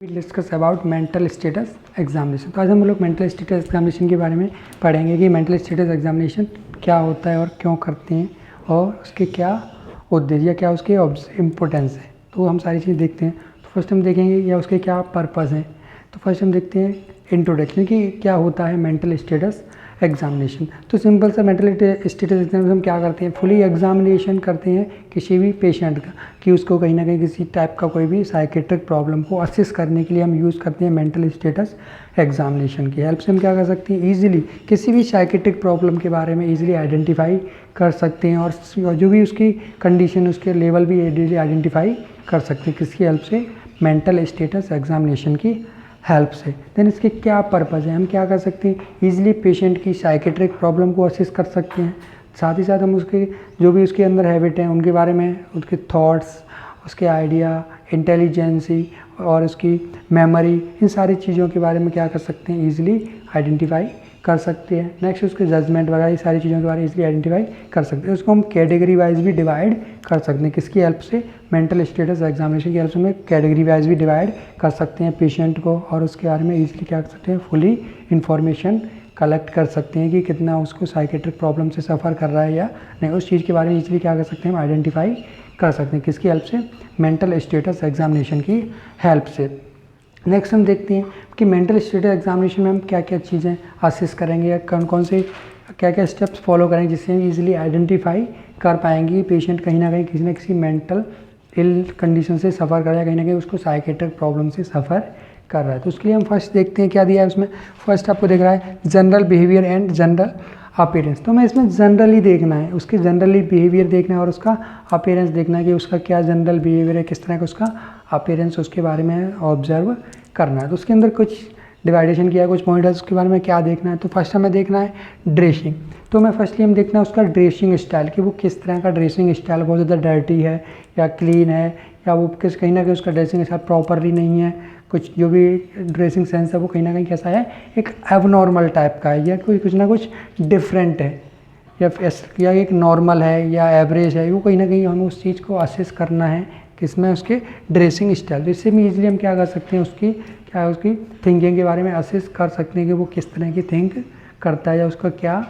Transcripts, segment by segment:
Discuss about mental status examination. तो आज हम लोग मेंटल स्टेटस एग्जामिनेशन के बारे में पढ़ेंगे कि मेंटल स्टेटस एग्जामिनेशन क्या होता है और क्यों करते हैं और उसके क्या उद्देश्य या क्या उसके इम्पोर्टेंस है। तो हम सारी चीज़ देखते हैं। तो फर्स्ट हम देखेंगे या उसके क्या पर्पज़ हैं। तो फर्स्ट हम देखते हैं इंट्रोडक्शन कि क्या होता है मेंटल स्टेटस एग्जामिनेशन। तो सिंपल सा मेंटल स्टेटस एग्जामिनेशन हम क्या करते हैं, फुली एग्जामिनेशन करते हैं किसी भी पेशेंट का कि उसको कहीं ना कहीं किसी टाइप का कोई भी साइकेट्रिक प्रॉब्लम को असेस करने के लिए हम यूज़ करते हैं मेंटल स्टेटस एग्जामिनेशन की हेल्प से। हम क्या कर सकते हैं, ईजिली किसी भी साइकेट्रिक प्रॉब्लम के बारे में ईजिली आइडेंटिफाई कर सकते हैं और जो भी उसकी कंडीशन उसके लेवल भी ईजिली आइडेंटिफाई कर सकते हैं किसकी हेल्प से, मेंटल स्टेटस एग्जामिनेशन की हेल्प से। देन इसके क्या पर्पज़ है, हम क्या कर सकते हैं, ईजिली पेशेंट की साइकेट्रिक प्रॉब्लम को असेस कर सकते हैं। साथ ही साथ हम उसके जो भी उसके अंदर हैबिट हैं उनके बारे में, उसके थॉट्स, उसके आइडिया, इंटेलिजेंसी और उसकी मेमोरी, इन सारी चीज़ों के बारे में क्या कर सकते हैं, ईजिली आइडेंटिफाई कर सकते हैं। नेक्स्ट उसके जजमेंट वगैरह ये सारी चीज़ों के बारे में इजीली आइडेंटिफाई कर सकते हैं। उसको हम कैटेगरी वाइज भी डिवाइड कर सकते हैं किसकी हेल्प से, मेंटल स्टेटस एग्जामिनेशन की हेल्प से हमें कैटेगरी वाइज भी डिवाइड कर सकते हैं पेशेंट को और उसके बारे में इजीली क्या कर सकते हैं, फुली इंफॉर्मेशन कलेक्ट कर सकते हैं कि कितना उसको साइकेट्रिक प्रॉब्लम से सफ़र कर रहा है या नहीं। उस चीज़ के बारे में इजीली क्या कर सकते हैं, हम आइडेंटिफाई कर सकते हैं किसकी हेल्प से, मेंटल स्टेटस एग्जामिनेशन की हेल्प से। नेक्स्ट हम देखते हैं कि मेंटल स्टेटस एग्जामिनेशन में हम क्या क्या चीज़ें असेस करेंगे या कौन कौन से क्या क्या स्टेप्स फॉलो करेंगे जिससे हम इजीली आइडेंटिफाई कर पाएंगे पेशेंट कहीं ना किसी मेंटल इल कंडीशन से सफ़र कर रहा है, कहीं ना कहीं उसको साइकेट्रिक प्रॉब्लम से सफ़र कर रहा है। तो उसके लिए हम फर्स्ट देखते हैं क्या दिया है उसमें। फर्स्ट आपको दिख रहा है general behaviour and general appearance. तो हमें इसमें जनरली देखना है, उसकी जनरली बिहेवियर देखना है और उसका अपीयरेंस देखना है कि उसका क्या जनरल बिहेवियर है, किस तरह का उसका अपीयरेंस, उसके बारे में ऑब्जर्व करना है। तो उसके अंदर कुछ डिवाइडेशन किया है, कुछ पॉइंट है उसके बारे में क्या देखना है। तो फर्स्ट हमें देखना है ड्रेसिंग। तो हमें फर्स्टली हम देखना है उसका ड्रेसिंग स्टाइल कि वो किस तरह का ड्रेसिंग स्टाइल, बहुत ज़्यादा डर्टी है या क्लीन है या वो किस कहीं ना कहीं उसका ड्रेसिंग स्टाइल प्रॉपरली नहीं है, कुछ जो भी ड्रेसिंग सेंस है वो कहीं ना कहीं कैसा है, एक एबनॉर्मल टाइप का है या कोई कुछ ना कुछ डिफरेंट है या एक नॉर्मल है या एवरेज है। वो कहीं ना कहीं हमें उस चीज़ को असेस करना है किसमें, उसके ड्रेसिंग स्टाइल। इससे भी ईजिली हम क्या कर सकते हैं, उसकी थिंकिंग के बारे में असेस कर सकते हैं कि वो किस तरह की थिंक करता है या उसका क्या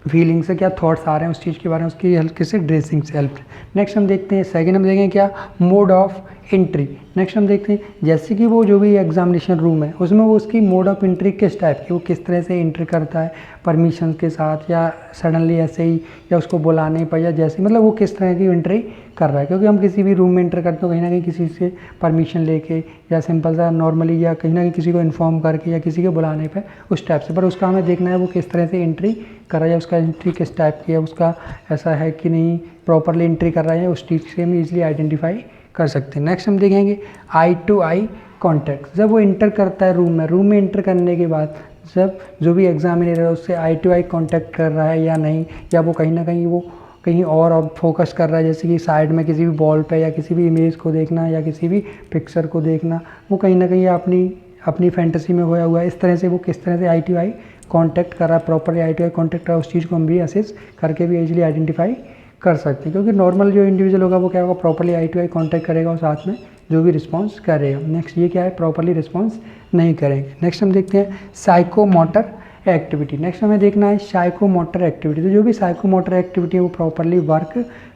फीलिंग्स है, क्या थॉट्स आ रहे हैं उस चीज़ के बारे में उसकी हल्के से ड्रेसिंग से हेल्प। नेक्स्ट हम देखते हैं सेकंड, हम देखेंगे क्या, मोड ऑफ एंट्री। नेक्स्ट हम देखते हैं जैसे कि वो जो भी एग्जामिनेशन रूम है उसमें वो उसकी मोड ऑफ एंट्री किस टाइप की, वो किस तरह से एंट्री करता है, परमिशन के साथ या सडनली ऐसे ही या उसको बुलाने पर या जैसे, मतलब वो किस तरह की एंट्री कर रहा है। क्योंकि हम किसी भी रूम में एंटर करते हो कहीं ना कहीं किसी से परमिशन लेके या सिंपल सा नॉर्मली या कहीं ना कहीं किसी को इन्फॉर्म करके या किसी के बुलाने पे उस टाइप से, पर उसका हमें देखना है वो किस तरह से एंट्री कर रहा है, उसका एंट्री किस टाइप की है, उसका ऐसा है कि नहीं प्रॉपरली एंट्री कर रहा है, उस चीज़ से हम ईजिली आइडेंटिफाई कर सकते हैं। नेक्स्ट हम देखेंगे आई टू आई कॉन्टैक्ट। जब वो इंटर करता है रूम में इंटर करने के बाद जब जो भी एग्जामिनर है उससे आई टू आई कॉन्टैक्ट कर रहा है या नहीं, या वो कहीं ना कहीं वो कहीं और फोकस कर रहा है, जैसे कि साइड में किसी भी बॉल पे या किसी भी इमेज को देखना या किसी भी पिक्चर को देखना, वो कहीं ना कहीं अपनी फैंटेसी में खोया हुआ है। इस तरह से वो किस तरह से आई टू आई कॉन्टैक्ट कर रहा है, properly eye to eye contact कर रहा है, उस चीज़ को हम भी असेस करके भी इजीली आइडेंटिफाई कर सकते हैं। क्योंकि नॉर्मल जो इंडिविजुअल होगा वो क्या होगा, properly eye to eye contact करेगा और साथ में जो भी रिस्पॉन्स करेगा। नेक्स्ट ये क्या है, प्रॉपरली रिस्पॉन्स नहीं करेंगे। नेक्स्ट हम देखते हैं साइकोमोटर एक्टिविटी। नेक्स्ट हमें देखना है साइकोमोटर एक्टिविटी। तो जो भी साइकोमोटर एक्टिविटी है वो प्रॉपरली वर्क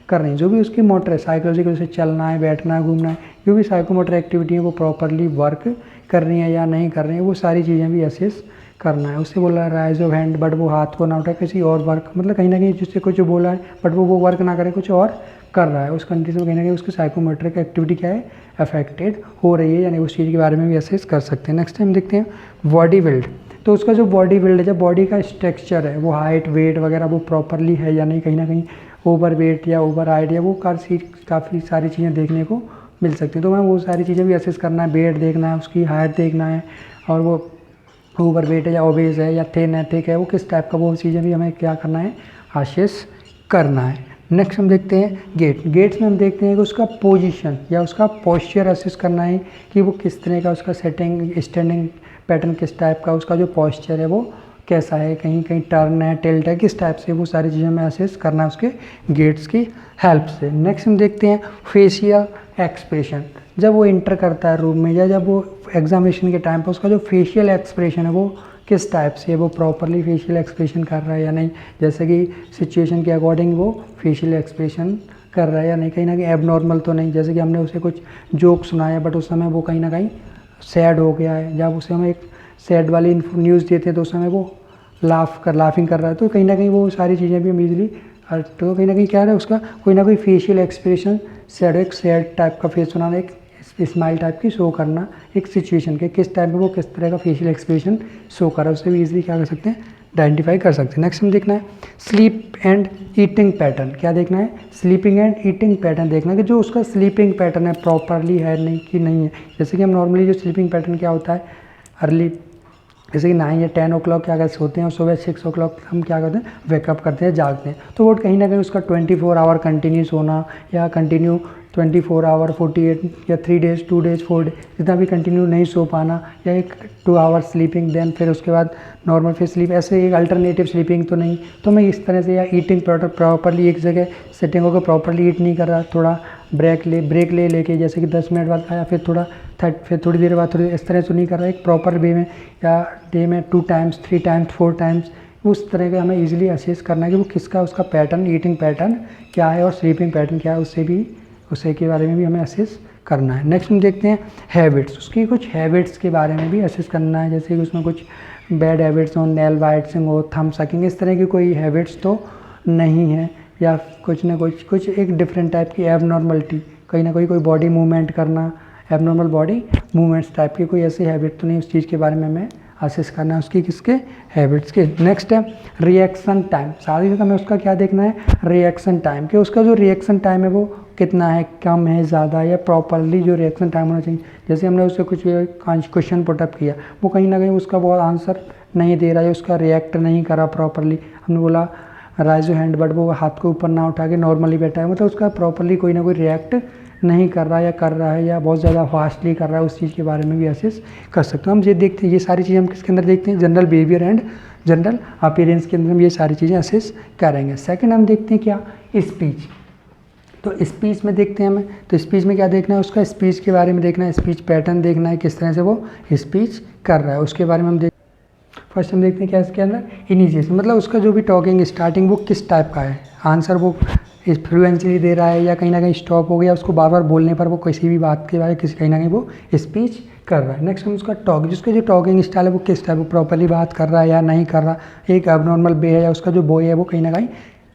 कर रही है, जो भी उसकी मोटर है साइकोलॉजिकल से चलना है, बैठना है, घूमना है, जो भी साइकोमोटर एक्टिविटी है वो प्रॉपरली वर्क कर रही है या नहीं कर रही है, वो सारी चीज़ें भी असेस करना है। उससे बोला राइज ऑफ हैंड, बट वो हाथ को ना उठाए, किसी और वर्क, मतलब कहीं ना कहीं जिससे कुछ बोला है बट वो वर्क ना करे, कुछ और कर रहा है, उस कंडीशन में कहीं ना कहीं उसकी साइकोमेट्रिक एक्टिविटी क्या है, अफेक्टेड हो रही है, यानी उस चीज़ के बारे में भी असेस कर सकते हैं। नेक्स्ट टाइम देखते हैं बॉडी बिल्ड। तो उसका जो बॉडी बिल्ड है, जब बॉडी का स्ट्रक्चर है, वो हाइट वेट वगैरह वो प्रॉपरली है या नहीं, कहीं ना कहीं ओवर वेट या ओवर हाइट या वो काफ़ी सारी चीज़ें देखने को मिल सकती हैं। तो हमें वो सारी चीज़ें भी असेस करना है, वेट देखना है, उसकी हाइट देखना है और वो ओवर वेट है या ओबेज है या थिन है, थिक है, वो किस टाइप का, वो चीज़ें भी हमें क्या करना है, असेस करना है। नेक्स्ट हम देखते हैं गेट्स में हम देखते हैं कि उसका पोजीशन या उसका पोस्चर असेस करना है कि वो किस तरह का, उसका स्टैंडिंग पैटर्न किस टाइप का, उसका जो पोस्चर है वो कैसा है, कहीं कहीं टर्न है, टिल्ट है, किस टाइप से, वो सारी चीज़ें हमें असेस करना है उसके गेट्स की हेल्प से। नेक्स्ट हम देखते हैं फेशियल एक्सप्रेशन। जब वो इंटर करता है रूम में या जब वो एग्जामिनेशन के टाइम पर उसका जो फेशियल एक्सप्रेशन है वो किस टाइप से है, वो प्रॉपरली फेशियल एक्सप्रेशन कर रहा है या नहीं, जैसे कि सिचुएशन के अकॉर्डिंग वो फेशियल एक्सप्रेशन कर रहा है या नहीं, कहीं ना कहीं एबनॉर्मल तो नहीं, जैसे कि हमने उसे कुछ जोक सुनाया बट उस समय वो कहीं ना कहीं सैड हो गया है, जब उसे हम एक सैड वाली न्यूज़ देते हैं तो उस समय वो लाफिंग कर रहा है, तो कहीं ना कहीं वो सारी चीज़ें भी हम ईजिली, तो कहीं ना कहीं क्या है उसका कोई ना कोई फेशियल एक्सप्रेशन एक सैड टाइप का फेस बनाना, एक स्माइल टाइप की शो करना एक सिचुएशन के किस टाइप में वो किस तरह का फेशियल एक्सप्रेशन शो कर रहा है, उससे भी ईजिली क्या कर सकते हैं, आइडेंटिफाई कर सकते हैं। नेक्स्ट हम देखना है स्लीप एंड ईटिंग पैटर्न। क्या देखना है, स्लीपिंग एंड ईटिंग पैटर्न देखना है कि जो उसका स्लीपिंग पैटर्न है प्रॉपरली है नहीं कि नहीं है। जैसे कि हम नॉर्मली जो स्लीपिंग पैटर्न क्या होता है, अर्ली जैसे कि 9 या 10 ओ क्लॉक क्या करते सोते हैं और सुबह 6 ओ क्लॉक हम क्या करते हैं, वेकअप करते हैं, जागते हैं, तो वो कहीं ना कहीं उसका 24 आवर कंटिन्यू सोना या कंटिन्यू 24 आवर 48 या 3 डेज 2 डेज 4 डेज जितना भी कंटिन्यू नहीं सो पाना, या एक 2 आवर स्लीपिंग देन फिर उसके बाद नॉर्मल फिर स्लीप, ऐसे एक अल्टरनेटिव स्लीपिंग तो नहीं। तो मैं इस तरह से, या ईटिंग प्रॉपरली एक जगह सेटिंग होकर प्रॉपरली ईट नहीं कर रहा, थोड़ा ब्रेक ले लेके जैसे कि 10 मिनट बाद खाया फिर थोड़ी देर बाद थोड़ी, इस तरह से नहीं कर रहा, एक प्रॉपर वे में या डे में 2 टाइम्स 3 टाइम्स 4 टाइम्स, उस तरह का हमें इजीली असेस करना है कि वो किसका उसका पैटर्न, ईटिंग पैटर्न क्या है और स्लीपिंग पैटर्न क्या है, उससे के बारे में भी हमें असेस करना है। नेक्स्ट हम देखते हैं हैबिट्स, उसकी कुछ हैबिट्स के बारे में भी असेस करना है, जैसे कि उसमें कुछ बैड हैबिट्स हो, नेल बाइट्सिंग हो, थंब सकिंग, इस तरह की कोई हैबिट्स तो नहीं है, या कुछ ना कुछ एक डिफरेंट टाइप की एबनॉर्मलिटी, कहीं ना कोई बॉडी मूवमेंट करना, एबनॉर्मल बॉडी मूवमेंट्स टाइप की कोई ऐसी हैबिट तो नहीं, उस चीज़ के बारे में हमें असेस करना है उसकी किसके, हैबिट्स के। नेक्स्ट है रिएक्शन टाइम, सारी हमें उसका क्या देखना है, रिएक्शन टाइम, कि उसका जो रिएक्शन टाइम है वो कितना है, कम है, ज़्यादा, या प्रॉपरली जो रिएक्शन टाइम होना चाहिए। जैसे हमने उससे कुछ क्वेश्चन पुटअप किया, वो कहीं ना कहीं उसका बहुत आंसर नहीं दे रहा है, उसका रिएक्ट नहीं करा प्रॉपरली, हमने बोला राइज योर हैंड बट वो हाथ को ऊपर ना उठा के नॉर्मली बैठा है, मतलब उसका प्रॉपरली कोई ना कोई रिएक्ट नहीं कर रहा या कर रहा है, या बहुत ज़्यादा फास्टली कर रहा है, उस चीज़ के बारे में भी असेस कर सकते हैं। हम ये देखते हैं, ये सारी चीज़ें हम किसके अंदर देखते हैं, general behaviour and general appearance के अंदर हम ये सारी चीज़ें असेस करेंगे। सेकंड हम देखते हैं क्या, स्पीच, तो स्पीच में देखते हैं हमें, तो स्पीच में क्या देखना है, उसका स्पीच के बारे में देखना है, स्पीच पैटर्न देखना है, किस तरह से वो स्पीच कर रहा है, उसके बारे में हम फर्स्ट हम देखते हैं क्या इसके अंदर, इनिशिएशन, मतलब उसका जो भी टॉकिंग स्टार्टिंग वो किस टाइप का है, आंसर वो फ्लुएंसली दे रहा है या कहीं ना कहीं स्टॉप हो गया, उसको बार बार बोलने पर वो किसी भी बात के बारे में कहीं ना कहीं वो स्पीच कर रहा है। नेक्स्ट हम उसका जिसका जो टॉकिंग स्टाइल है वो किस टाइप, वो प्रॉपरली बात कर रहा है या नहीं कर रहा, एक एबनॉर्मल वे है, या उसका जो बॉय है वो कहीं ना कहीं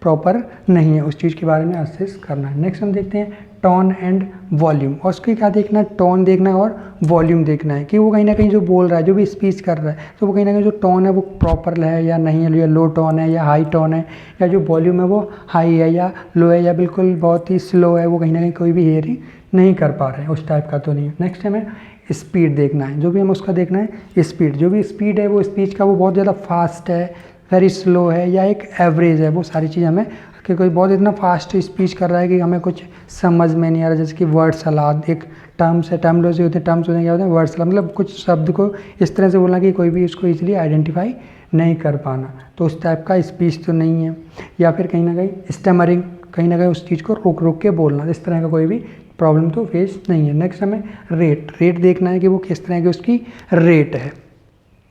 प्रॉपर नहीं है, उस चीज़ के बारे में असेस करना है। नेक्स्ट हम देखते हैं टोन एंड वॉल्यूम, और उसके क्या देखना है, टोन देखना है और वॉल्यूम देखना है कि वो कहीं ना कहीं जो बोल रहा है, जो भी स्पीच कर रहा है, तो वो कहीं ना कहीं जो टोन है वो प्रॉपर है या नहीं है, या लो टोन है या हाई टोन है, या जो वॉल्यूम है वो हाई है या लो है, या बिल्कुल बहुत ही स्लो है, वो कहीं ना कहीं कोई भी हियरिंग नहीं कर पा रहे हैं, उस टाइप का तो नहीं है। नेक्स्ट हमें स्पीड देखना है, जो भी हम उसका देखना है स्पीड, जो भी स्पीड है वो स्पीच का वो बहुत ज़्यादा फास्ट है, वेरी स्लो है, या एक एवरेज है, वो सारी चीज़ हमें, कि कोई बहुत इतना फास्ट स्पीच कर रहा है कि हमें कुछ समझ में नहीं आ रहा, जैसे कि वर्ड सलाद, एक टर्म्स है, टर्मोलॉजी होते हैं, टर्म्स होते हैं क्या होते हैं, वर्ड सलाद, मतलब कुछ शब्द को इस तरह से बोलना कि कोई भी उसको इजीली आइडेंटिफाई नहीं कर पाना, तो उस टाइप का स्पीच तो नहीं है। या फिर कहीं ना कहीं स्टमरिंग, कहीं ना कहीं उस चीज़ को रोक रोक के बोलना, इस तरह का कोई भी प्रॉब्लम तो फेस नहीं है। नेक्स्ट हमें रेट देखना है कि वो किस तरह की उसकी रेट है।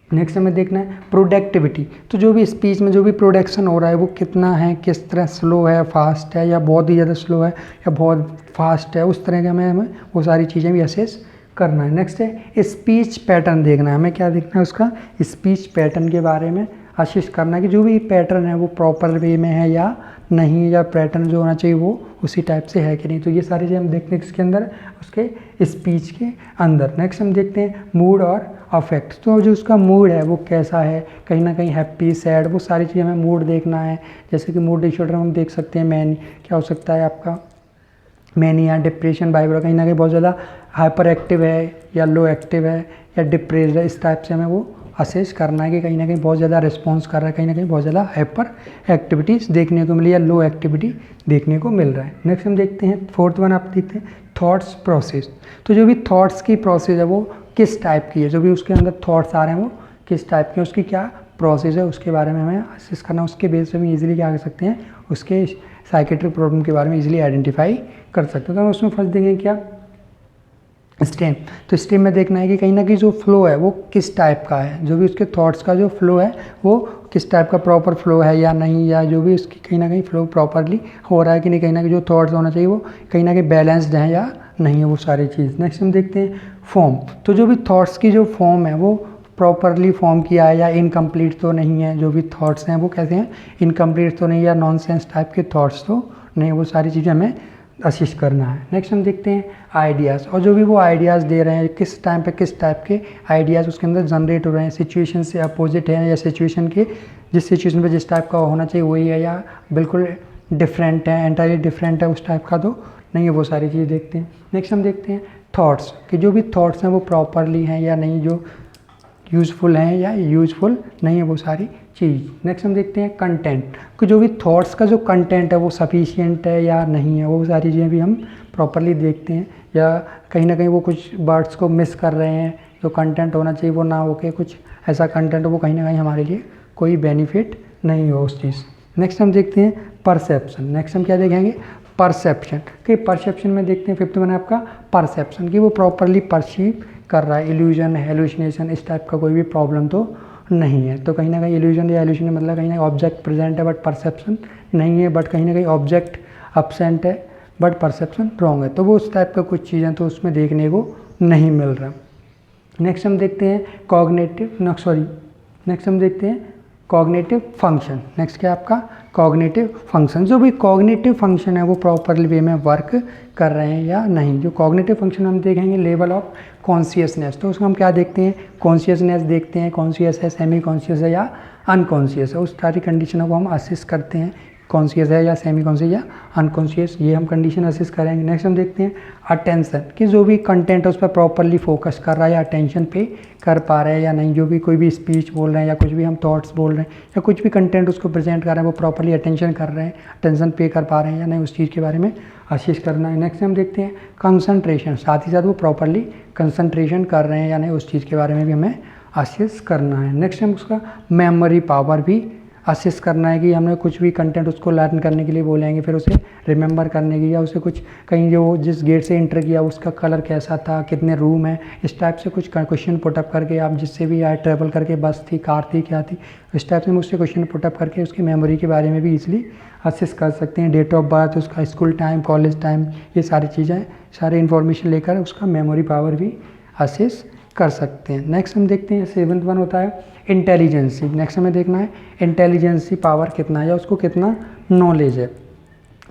नेक्स्ट हमें देखना है प्रोडक्टिविटी, तो जो भी स्पीच में जो भी प्रोडक्शन हो रहा है वो कितना है, किस तरह स्लो है, फास्ट है, या बहुत ही ज़्यादा स्लो है या बहुत फास्ट है, उस तरह के हमें वो सारी चीज़ें भी असेस करना है। नेक्स्ट है स्पीच पैटर्न देखना है, हमें क्या देखना है, उसका स्पीच पैटर्न के बारे में असेस करना है कि जो भी पैटर्न है वो प्रॉपर वे में है या नहीं, या पैटर्न जो होना चाहिए वो उसी टाइप से है कि नहीं, तो ये सारी चीज़ें हम देखते हैं किसके अंदर, उसके स्पीच के अंदर। नेक्स्ट हम देखते हैं मूड और अफेक्ट, तो जो उसका मूड है वो कैसा है, कहीं ना कहीं हैप्पी सैड, वो सारी चीज़ें हमें मूड देखना है। जैसे कि मूड डिसऑर्डर हम देख सकते हैं, क्या हो सकता है आपका मैनिया, डिप्रेशन, बाइपोलर, कहीं ना कहीं बहुत ज़्यादा हाइपर एक्टिव है या लो एक्टिव है या डिप्रेस्ड है, इस टाइप से हमें वो असेस करना है कि कहीं ना कहीं बहुत ज़्यादा रिस्पॉन्स कर रहा है, कहीं ना कहीं बहुत ज़्यादा हाइपर एक्टिविटीज़ देखने को मिली या लो एक्टिविटी देखने को मिल रहा है। नेक्स्ट हम देखते हैं फोर्थ वन, आप देखते हैं थॉट्स प्रोसेस, तो जो भी थॉट्स की प्रोसेस है वो किस टाइप की है, जो भी उसके अंदर थॉट्स आ रहे हैं वो किस टाइप के, उसकी क्या प्रोसेस है, उसके बारे में हमें असेस करना, उसके बेस पे हम इजीली क्या कर सकते हैं, उसके साइकेट्रिक प्रॉब्लम के बारे में इजीली आइडेंटिफाई कर सकते हैं। तो हम उसमें फर्स्ट देखेंगे क्या, स्ट्रीम। तो स्ट्रीम में देखना है कि कहीं ना कहीं जो फ्लो है वो किस टाइप का है, जो भी उसके थॉट्स का जो फ्लो है वो किस टाइप का प्रॉपर फ्लो है या नहीं, या जो भी उसकी कहीं ना कहीं फ्लो प्रॉपरली हो रहा है कि नहीं, कहीं ना कहीं जो थॉट्स होना चाहिए वो कहीं ना कहीं बैलेंस्ड हैं या नहीं है, वो सारी चीज़। नेक्स्ट हम देखते हैं फॉर्म। तो जो भी थॉट्स की जो फॉर्म है वो प्रॉपरली फॉर्म किया है या इनकम्प्लीट तो नहीं है, जो भी थॉट्स हैं वो कैसे हैं, इनकम्प्लीट तो नहीं या नॉनसेंस टाइप के थॉट्स तो नहीं, वो सारी चीज़ें हमें असिस्ट करना है। नेक्स्ट हम देखते हैं आइडियाज़, और जो भी वो आइडियाज़ दे रहे हैं किस टाइम पे किस टाइप के आइडियाज़ उसके अंदर जनरेट हो रहे हैं, सिचुएशन से अपोजिट है या सिचुएशन के जिस सिचुएशन पे जिस टाइप का होना चाहिए वही है या बिल्कुल डिफरेंट है, एंटायरली डिफरेंट है उस टाइप का तो नहीं है, वो सारी चीज़ देखते हैं। नेक्स्ट हम देखते हैं थॉट्स, कि जो भी थॉट्स हैं वो प्रॉपरली हैं या नहीं, जो यूज़फुल हैं या यूज़फुल नहीं है, वो सारी चीज़। नेक्स्ट हम देखते हैं कंटेंट, कि जो भी थॉट्स का जो कंटेंट है वो सफिशिएंट है या नहीं है, वो सारी चीज़ें भी हम प्रॉपरली देखते हैं, या कहीं ना कहीं वो कुछ वर्ड्स को मिस कर रहे हैं, जो कंटेंट होना चाहिए वो ना होके कुछ ऐसा कंटेंट वो कहीं ना कहीं हमारे लिए कोई बेनिफिट नहीं हो उस चीज़। नेक्स्ट हम देखते हैं परसेप्शन। नेक्स्ट हम क्या देखेंगे, परसेप्शन, कि परसेप्शन में देखते हैं 5th वन है आपका परसेप्शन, कि वो प्रॉपरली परसीव कर रहा है, इल्यूजन हेलुसिनेशन इस टाइप का कोई भी प्रॉब्लम तो नहीं है। तो कहीं ना कहीं इल्यूजन या हेलुसिनेशन मतलब कहीं ना कहीं ऑब्जेक्ट प्रेजेंट है बट परसेप्शन नहीं है, बट कहीं ना कहीं ऑब्जेक्ट अब्सेंट है बट परसेप्शन रॉन्ग है, तो वो उस टाइप का कुछ चीज़ें तो उसमें देखने को नहीं मिल रहा। नेक्स्ट हम देखते हैं नेक्स्ट हम देखते हैं कॉग्निटिव फंक्शन। नेक्स्ट क्या है आपका कॉग्निटिव फंक्शन, जो भी कॉग्निटिव फंक्शन है वो प्रॉपरली वे में वर्क कर रहे हैं या नहीं। जो कॉग्निटिव फंक्शन हम देखेंगे लेवल ऑफ कॉन्शियसनेस, तो उसको हम क्या देखते हैं, कॉन्शियसनेस देखते हैं, कॉन्शियस है, सेमी कॉन्शियस है या अनकॉन्शियस है, उस सारी कंडीशनों को हम असिस करते हैं, कॉन्शियस है या सेमी कॉन्शियस या अनकॉन्शियस, ये हम कंडीशन असिस करेंगे। नेक्स्ट हम देखते हैं अटेंशन, कि जो भी कंटेंट है उस पर प्रॉपरली फोकस कर रहा है या अटेंशन पे कर पा रहे हैं या नहीं, जो भी कोई भी स्पीच बोल रहे हैं या कुछ भी हम थॉट्स बोल रहे हैं या कुछ भी कंटेंट उसको प्रेजेंट कर रहे हैं वो प्रॉपरली अटेंशन कर रहे हैं, अटेंशन पे कर पा रहे हैं या नहीं, उस चीज़ के बारे में असिस करना है। नेक्स्ट हम देखते हैं कंसंट्रेशन, साथ ही साथ वो प्रॉपरली कंसंट्रेशन कर रहे हैं या नहीं, उस चीज़ के बारे में भी हमें असिस करना है। नेक्स्ट हम उसका मेमोरी पावर भी असिस्ट करना है, कि हमने कुछ भी कंटेंट उसको लर्न करने के लिए बोलेंगे, फिर उसे रिमेंबर करने की, या उसे कुछ कहीं जो जिस गेट से एंटर किया उसका कलर कैसा था, कितने रूम है, इस टाइप से कुछ क्वेश्चन पुटअप करके आप जिससे भी आए ट्रैवल करके बस थी, कार थी, क्या थी, इस टाइप से हम उससे क्वेश्चन पुटअप करके उसकी मेमोरी के बारे में भी ईजिली असिस्ट कर सकते हैं। डेट ऑफ बर्थ, उसका स्कूल टाइम, कॉलेज टाइम, ये सारी चीज़ें सारे इन्फॉर्मेशन लेकर उसका मेमोरी पावर भी असिस्ट कर सकते हैं। नेक्स्ट हम देखते हैं 7th वन होता है इंटेलिजेंसी। नेक्स्ट हमें देखना है इंटेलिजेंसी पावर कितना है या उसको कितना नॉलेज है,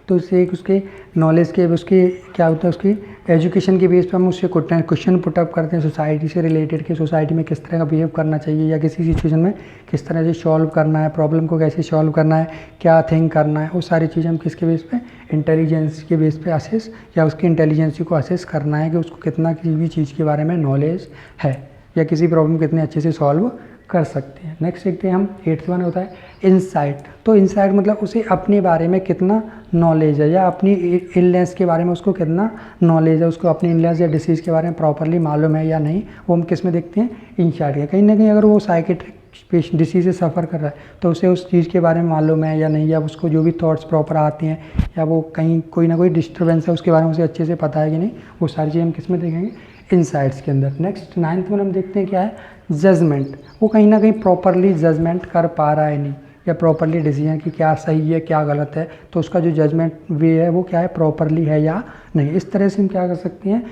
तो इससे एक उसके नॉलेज के उसके क्या होता है, उसकी एजुकेशन के बेस पर हम उससे क्वेश्चन पुटअप करते हैं सोसाइटी से रिलेटेड, कि सोसाइटी में किस तरह का बिहेव करना चाहिए या किसी सिचुएशन में किस तरह से सॉल्व करना है, प्रॉब्लम को कैसे सॉल्व करना है, क्या थिंक करना है, वो सारी चीज़ें हम किसके बेस पे इंटेलिजेंस के बेस पे असेस या उसकी इंटेलिजेंसी को असेस करना है कि उसको कितना किसी भी चीज़ के बारे में नॉलेज है या किसी प्रॉब्लम कितने अच्छे से सॉल्व कर सकते हैं। नेक्स्ट देखते हैं हम 8th वन होता है इनसाइट। तो इनसाइट मतलब उसे अपने बारे में कितना नॉलेज है या अपनी इलनेस के बारे में उसको कितना नॉलेज है, उसको अपनी इलनेस या डिसीज़ के बारे में प्रॉपरली मालूम है या नहीं, वो हम किस में देखते हैं इनसाइट के। कहीं ना कहीं अगर वो साइकेट्रिक डिसीज़ से सफ़र कर रहा है तो उसे उस चीज़ के बारे में मालूम है या नहीं, या उसको जो भी थॉट्स प्रॉपर आते हैं या वो कहीं कोई ना कोई डिस्टर्बेंस है उसके बारे में उसे अच्छे से पता है कि नहीं, वो सारी चीज़ें हम किस में देखेंगे इनसाइट्स के अंदर। नेक्स्ट 9th वन हम देखते हैं क्या है जजमेंट। वो कहीं ना कहीं प्रॉपरली जजमेंट कर पा रहा है नहीं या प्रॉपरली डिसीजन कि क्या सही है क्या गलत है, तो उसका जो जजमेंट वे है वो क्या है प्रॉपरली है या नहीं। इस तरह से हम क्या कर सकते हैं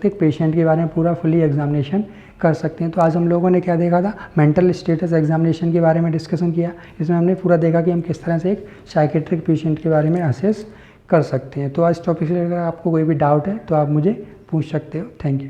एक पेशेंट के बारे में पूरा फुली एग्जामिनेशन कर सकते हैं। तो आज हम लोगों ने क्या देखा था, मेंटल स्टेटस एग्जामिनेशन के बारे में डिस्कशन किया। इसमें हमने पूरा देखा कि हम किस तरह से एक साइकेट्रिक पेशेंट के बारे में असेस कर सकते हैं। तो आज टॉपिक से अगर आपको कोई भी डाउट है तो आप मुझे पूछ सकते हो। Thank you.